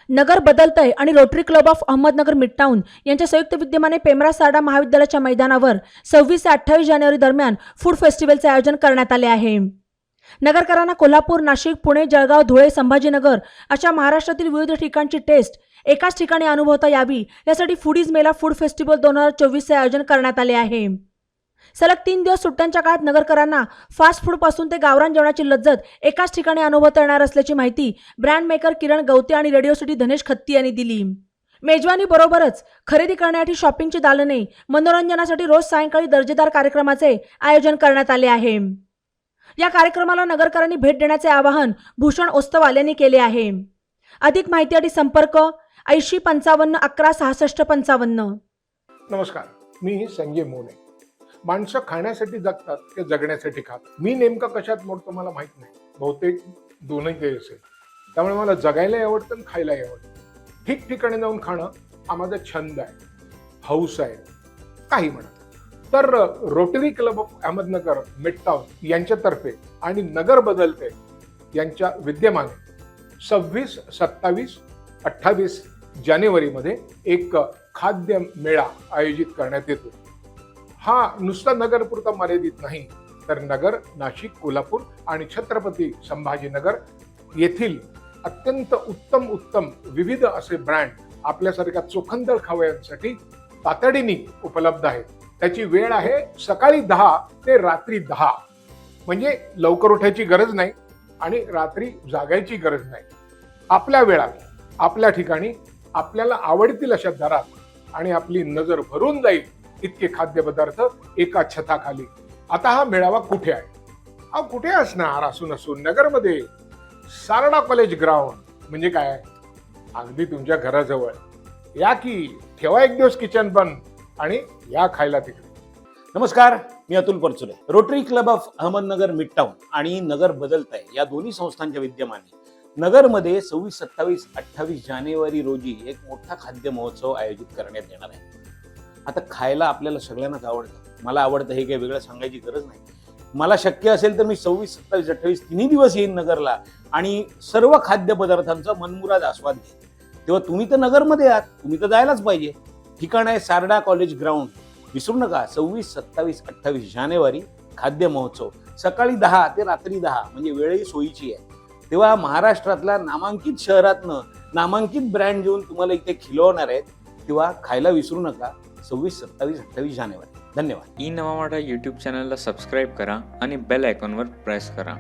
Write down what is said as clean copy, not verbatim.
नगर बदलतंय आणि rotary Club of Ahmednagar मिडटाऊन यांच्या संयुक्त विद्यमाने पेमरा सारडा महाविद्यालयाच्या मैदानावर 26 ते 28 जानेवारी दरम्यान फूड फेस्टिवलचे आयोजन करण्यात आले आहे। नगरकरांना कोल्हापूर, नाशिक, पुणे, जळगाव, धुळे, संभाजीनगर अशा महाराष्ट्रातील विविध ठिकाणची टेस्ट एकाच ठिकाणी अनुभवता यावी यासाठी फूडीज मेला फूड फेस्टिवल 2024 चे आयोजन करण्यात आले आहे। सलग 3 दिवस सुट्ट्यांच्या काळात नगरकरांना फास्ट फूड पासून ते गावरान जेवणाची लज्जत एकाच ठिकाणी अनुभवता येणार असल्याची माहिती ब्रँड मेकर किरण गवते आणि रेडिओ सिटी धनेश खत्ती यांनी दिली। मेजवानी बरोबरच खरेदी करण्यासाठी शॉपिंगची दालने, मनोरंजनासाठी रोज सायंकाळी दर्जेदार कार्यक्रमाचे आयोजन करण्यात आले आहे। या कार्यक्रमाला नगरकरांनी भेट देण्याचे आवाहन भूषण ओस्तवाल यांनी केले आहे। अधिक माहितीसाठी संपर्क 80 55 11 66 55। नमस्कार, मी संजय मोने। माणसं खाण्यासाठी जगतात ते जगण्यासाठी खातात। मी नेमका कशात मोडतो मला माहित नाही, बहुतेक दोन्ही काही असेल। त्यामुळे मला जगायलाही आवडतं आणि खायलाही आवडतं। ठिकठिकाणी जाऊन खाणं हा माझा छंद आहे, हौस आहे, काही म्हणा। तर रोटरी क्लब ऑफ अहमदनगर मिडटाऊन यांच्यातर्फे आणि नगर बदलते यांच्या विद्यमाने 26, 27, 28 जानेवारीमध्ये एक खाद्य मेळा आयोजित करण्यात येतो। हा नुसता नगरपुरता मर्यादित नाही, तर नगर, नाशिक, कोल्हापूर आणि छत्रपती संभाजीनगर येथील अत्यंत उत्तम विविध असे ब्रँड आपल्यासारख्या चोखंदळ खवय्यांसाठी तातडीने उपलब्ध आहेत। त्याची वेळ आहे सकाळी 10 ते रात्री 10, म्हणजे लवकर उठायची गरज नाही आणि रात्री जागायची गरज नाही। आपल्या वेळात, आपल्या ठिकाणी, आपल्याला आवडतील अशा दरात आणि आपली नजर भरून जाईल इतके खाद्यपदार्थ एका छताखाली। आता हा मेळावा कुठे आहे? कुठे असणार? असून नगरमध्ये सारडा कॉलेज ग्राउंड म्हणजे काय, अगदी तुमच्या घराजवळ। या की, ठेवा एक दिवस किचन बंद आणि या खायला तिकडे। नमस्कार, मी Atul Parchure. Rotary Club of Ahmednagar Midtown आणि नगर बदलतंय या दोन्ही संस्थांच्या विद्यमाने नगरमध्ये 26, 27, 28 जानेवारी रोजी एक मोठा खाद्य महोत्सव आयोजित करण्यात येणार आहे। आता खायला आपल्याला सगळ्यांनाच आवडतं, मला आवडतं हे काही वेगळं सांगायची गरज नाही। मला शक्य असेल तर मी 26, 27, 28 तिन्ही दिवस येईन नगरला आणि सर्व खाद्यपदार्थांचा मनमुराद आस्वाद घेईन। तेव्हा तुम्ही तर नगरमध्ये आहात, तुम्ही तर जायलाच पाहिजे। ठिकाण आहे सारडा कॉलेज ग्राउंड, विसरू नका। 26, 27, 28 जानेवारी खाद्य महोत्सव, सकाळी 10 ते रात्री 10, म्हणजे वेळही सोयीची आहे। तेव्हा महाराष्ट्रातल्या नामांकित शहरातनं नामांकित ब्रँड घेऊन तुम्हाला इथे खिलवणार आहेत, तेव्हा खायला विसरू नका। 26, 27, 28 जानेवारी। धन्यवाद। ई नवा मराठा यूट्यूब चॅनलला सबस्क्राईब करा आणि बेल आयकॉनवर प्रेस करा।